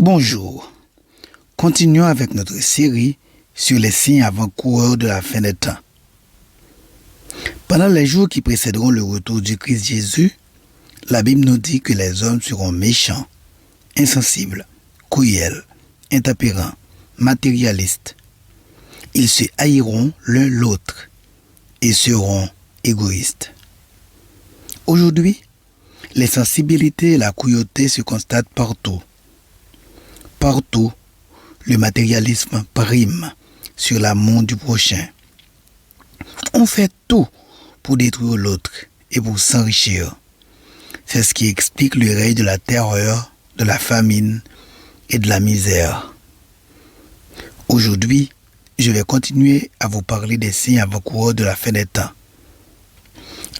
Bonjour. Continuons avec notre série sur les signes avant-coureurs de la fin des temps. Pendant les jours qui précéderont le retour du Christ Jésus, la Bible nous dit que les hommes seront méchants, insensibles, cruels, intempérants, matérialistes. Ils se haïront l'un l'autre et seront égoïstes. Aujourd'hui, l'insensibilité et la cruauté se constatent partout. Partout, le matérialisme prime sur l'amour du prochain. On fait tout pour détruire l'autre et pour s'enrichir. C'est ce qui explique le règne de la terreur, de la famine et de la misère. Aujourd'hui, je vais continuer à vous parler des signes avant-coureurs de la fin des temps.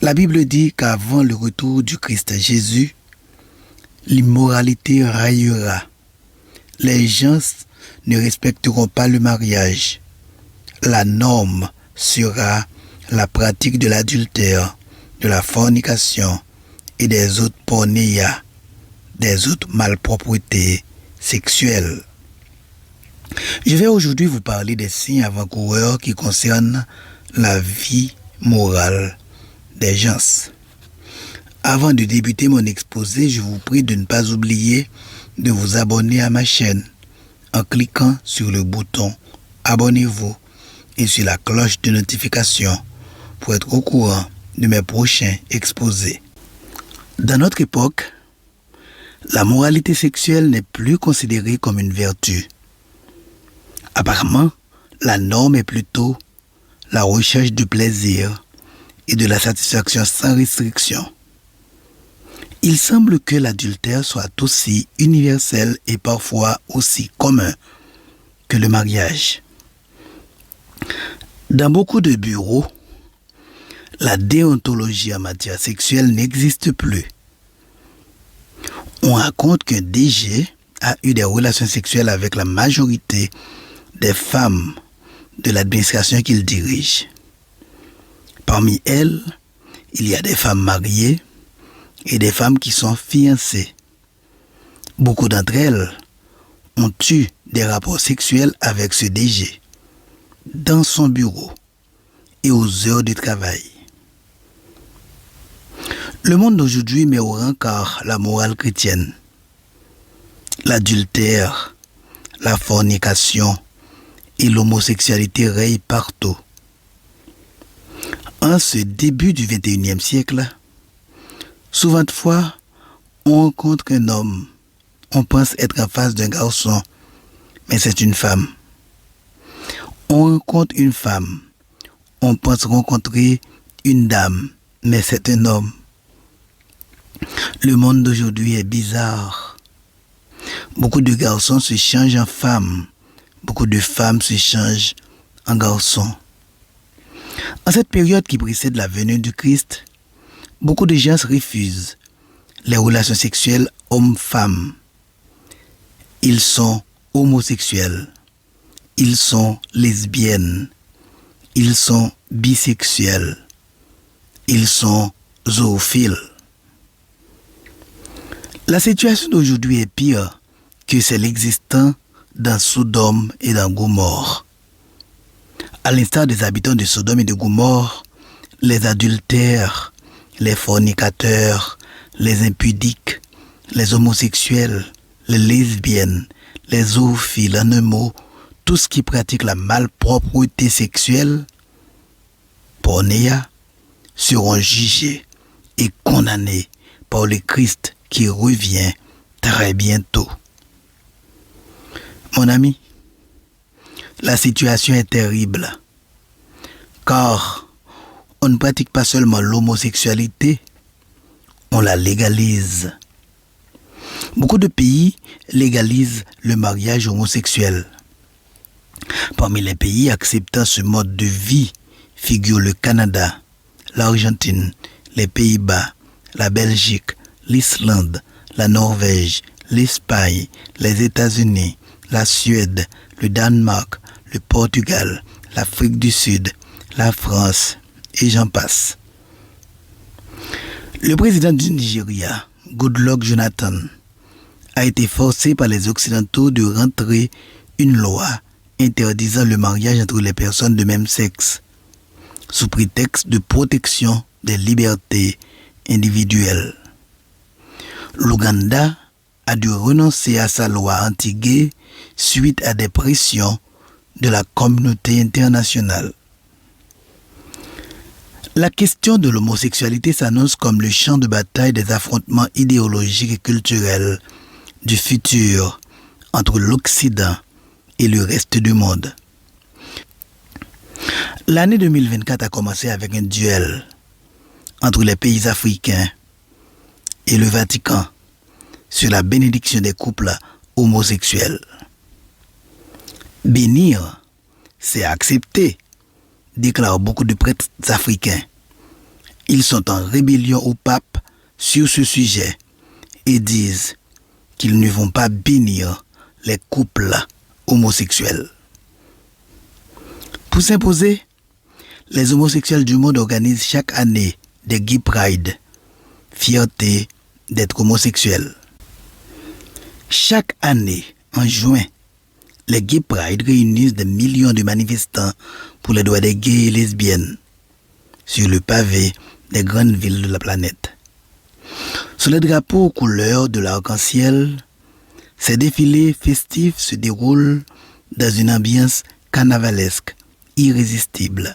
La Bible dit qu'avant le retour du Christ Jésus, l'immoralité rayera. Les gens ne respecteront pas le mariage. La norme sera la pratique de l'adultère, de la fornication et des autres pornéias, des autres malpropretés sexuelles. Je vais aujourd'hui vous parler des signes avant-coureurs qui concernent la vie morale des gens. Avant de débuter mon exposé, je vous prie de ne pas oublier de vous abonner à ma chaîne en cliquant sur le bouton Abonnez-vous et sur la cloche de notification pour être au courant de mes prochains exposés. Dans notre époque, la moralité sexuelle n'est plus considérée comme une vertu. Apparemment, la norme est plutôt la recherche du plaisir et de la satisfaction sans restriction. Il semble que l'adultère soit aussi universel et parfois aussi commun que le mariage. Dans beaucoup de bureaux, la déontologie en matière sexuelle n'existe plus. On raconte qu'un DG a eu des relations sexuelles avec la majorité des femmes de l'administration qu'il dirige. Parmi elles, il y a des femmes mariées et des femmes qui sont fiancées. Beaucoup d'entre elles ont eu des rapports sexuels avec ce DG, dans son bureau et aux heures de travail. Le monde d'aujourd'hui met au rencard la morale chrétienne. L'adultère, la fornication et l'homosexualité règnent partout. En ce début du XXIe siècle, souvent de fois, on rencontre un homme, on pense être en face d'un garçon, mais c'est une femme. On rencontre une femme, on pense rencontrer une dame, mais c'est un homme. Le monde d'aujourd'hui est bizarre. Beaucoup de garçons se changent en femmes, beaucoup de femmes se changent en garçons. En cette période qui précède la venue du Christ, beaucoup de gens refusent les relations sexuelles hommes-femmes. Ils sont homosexuels, ils sont lesbiennes, ils sont bisexuels, ils sont zoophiles. La situation d'aujourd'hui est pire que celle existant dans Sodome et dans Gomorrhe. À l'instar des habitants de Sodome et de Gomorrhe, les adultères, les fornicateurs, les impudiques, les homosexuels, les lesbiennes, les zoophiles, en un mot, tous qui pratiquent la malpropreté sexuelle, pornéia, seront jugés et condamnés par le Christ qui revient très bientôt. Mon ami, la situation est terrible, car on ne pratique pas seulement l'homosexualité, on la légalise. Beaucoup de pays légalisent le mariage homosexuel. Parmi les pays acceptant ce mode de vie figurent le Canada, l'Argentine, les Pays-Bas, la Belgique, l'Islande, la Norvège, l'Espagne, les États-Unis, la Suède, le Danemark, le Portugal, l'Afrique du Sud, la France, et j'en passe. Le président du Nigeria, Goodluck Jonathan, a été forcé par les Occidentaux de rentrer une loi interdisant le mariage entre les personnes de même sexe, sous prétexte de protection des libertés individuelles. L'Ouganda a dû renoncer à sa loi anti-gay suite à des pressions de la communauté internationale. La question de l'homosexualité s'annonce comme le champ de bataille des affrontements idéologiques et culturels du futur entre l'Occident et le reste du monde. L'année 2024 a commencé avec un duel entre les pays africains et le Vatican sur la bénédiction des couples homosexuels. Bénir, c'est accepter, déclarent beaucoup de prêtres africains. Ils sont en rébellion au pape sur ce sujet et disent qu'ils ne vont pas bénir les couples homosexuels. Pour s'imposer, les homosexuels du monde organisent chaque année des Gay Pride, fierté d'être homosexuel. Chaque année, en juin, les Gay Pride réunissent des millions de manifestants pour les droits des gays et lesbiennes sur le pavé des grandes villes de la planète. Sous les drapeaux aux couleurs de l'arc-en-ciel, ces défilés festifs se déroulent dans une ambiance carnavalesque, irrésistible.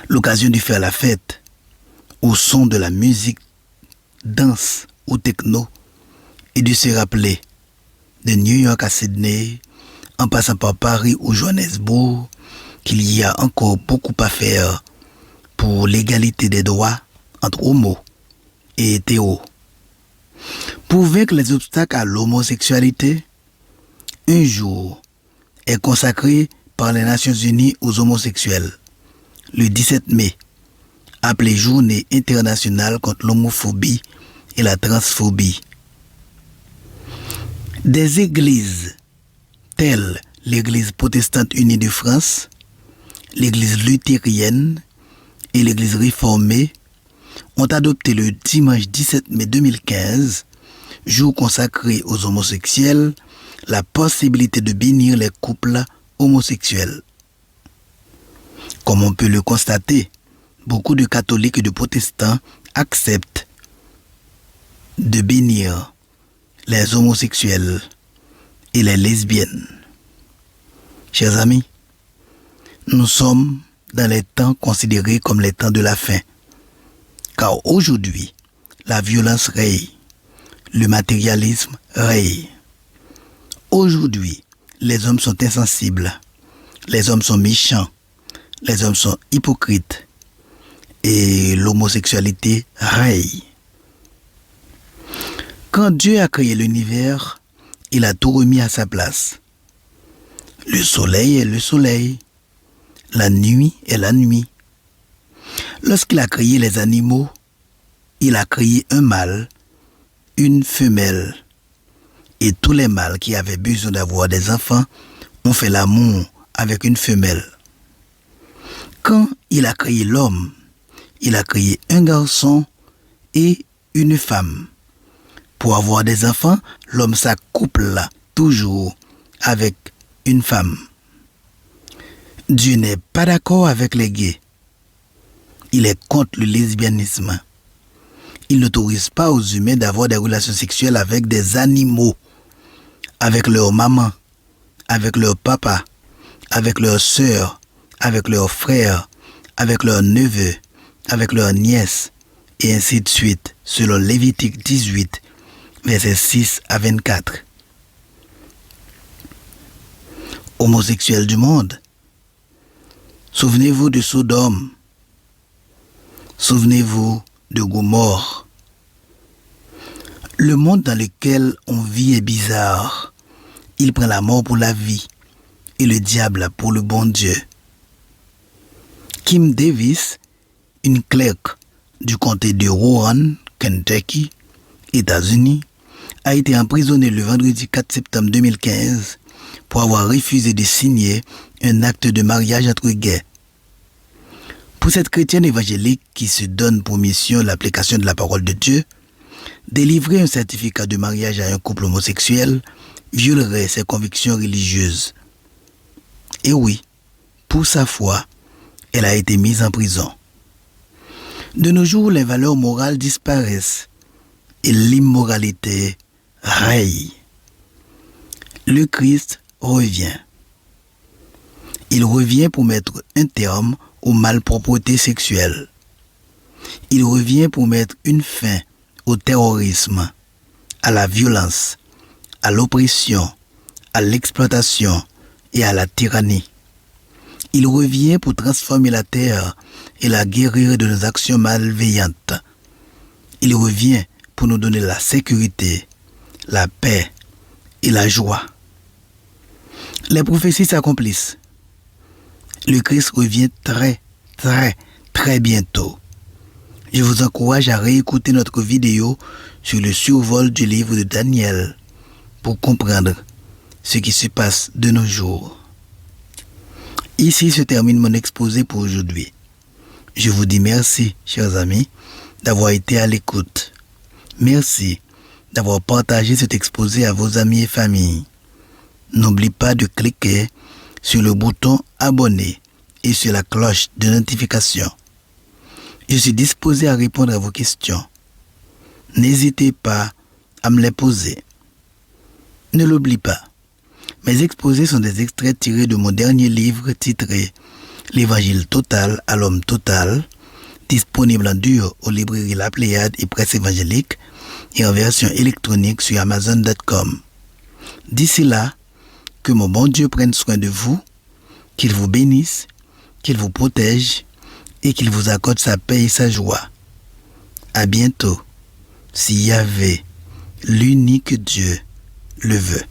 L'occasion de faire la fête au son de la musique, danse ou techno, et de se rappeler de New York à Sydney, en passant par Paris ou Johannesburg, qu'il y a encore beaucoup à faire pour l'égalité des droits entre homo et hétéro. Pour vaincre les obstacles à l'homosexualité, un jour est consacré par les Nations Unies aux homosexuels, le 17 mai, appelé Journée internationale contre l'homophobie et la transphobie. Des églises telles l'Église protestante unie de France, l'Église luthérienne et l'Église réformée ont adopté le dimanche 17 mai 2015, jour consacré aux homosexuels, la possibilité de bénir les couples homosexuels. Comme on peut le constater, beaucoup de catholiques et de protestants acceptent de bénir les homosexuels et les lesbiennes. Chers amis, nous sommes dans les temps considérés comme les temps de la fin, car aujourd'hui, la violence règne, le matérialisme règne. Aujourd'hui, les hommes sont insensibles, les hommes sont méchants, les hommes sont hypocrites et l'homosexualité règne. Quand Dieu a créé l'univers, il a tout remis à sa place. Le soleil est le soleil, la nuit est la nuit. Lorsqu'il a créé les animaux, il a créé un mâle, une femelle. Et tous les mâles qui avaient besoin d'avoir des enfants ont fait l'amour avec une femelle. Quand il a créé l'homme, il a créé un garçon et une femme. Pour avoir des enfants, l'homme s'accouple toujours avec une femme. Dieu n'est pas d'accord avec les gays. Il est contre le lesbianisme. Il n'autorise pas aux humains d'avoir des relations sexuelles avec des animaux, avec leur maman, avec leur papa, avec leur sœur, avec leurs frères, avec leurs neveux, avec leurs nièces, et ainsi de suite, selon Lévitique 18, versets 6 à 24. Homosexuels du monde, souvenez-vous de Sodome, souvenez-vous de Gomorrhe. Le monde dans lequel on vit est bizarre. Il prend la mort pour la vie et le diable pour le bon Dieu. Kim Davis, une clerc du comté de Rowan, Kentucky, États-Unis, a été emprisonnée le vendredi 4 septembre 2015 pour avoir refusé de signer un acte de mariage entre gays. Pour cette chrétienne évangélique qui se donne pour mission l'application de la parole de Dieu, Délivrer un certificat de mariage à un couple homosexuel violerait ses convictions religieuses. Et oui, pour sa foi, elle a été mise en prison. De nos jours, les valeurs morales disparaissent et l'immoralité règne. Le Christ revient. Il revient pour mettre un terme aux malpropretés sexuelles. Il revient pour mettre une fin au terrorisme, à la violence, à l'oppression, à l'exploitation et à la tyrannie. Il revient pour transformer la terre et la guérir de nos actions malveillantes. Il revient pour nous donner la sécurité, la paix et la joie. Les prophéties s'accomplissent. Le Christ revient très bientôt. Je vous encourage à réécouter notre vidéo sur le survol du livre de Daniel pour comprendre ce qui se passe de nos jours. Ici se termine mon exposé pour aujourd'hui. Je vous dis merci, chers amis, d'avoir été à l'écoute. Merci d'avoir partagé cet exposé à vos amis et familles. N'oublie pas de cliquer sur le bouton abonner et sur la cloche de notification. Je suis disposé à répondre à vos questions. N'hésitez pas à me les poser. Ne l'oublie pas. Mes exposés sont des extraits tirés de mon dernier livre titré « L'Évangile total à l'homme total », disponible en duo aux librairies La Pléiade et Presse évangélique et en version électronique sur Amazon.com. D'ici là, que mon bon Dieu prenne soin de vous, qu'il vous bénisse, qu'il vous protège et qu'il vous accorde sa paix et sa joie. À bientôt, si Yahvé, l'unique Dieu, le veut.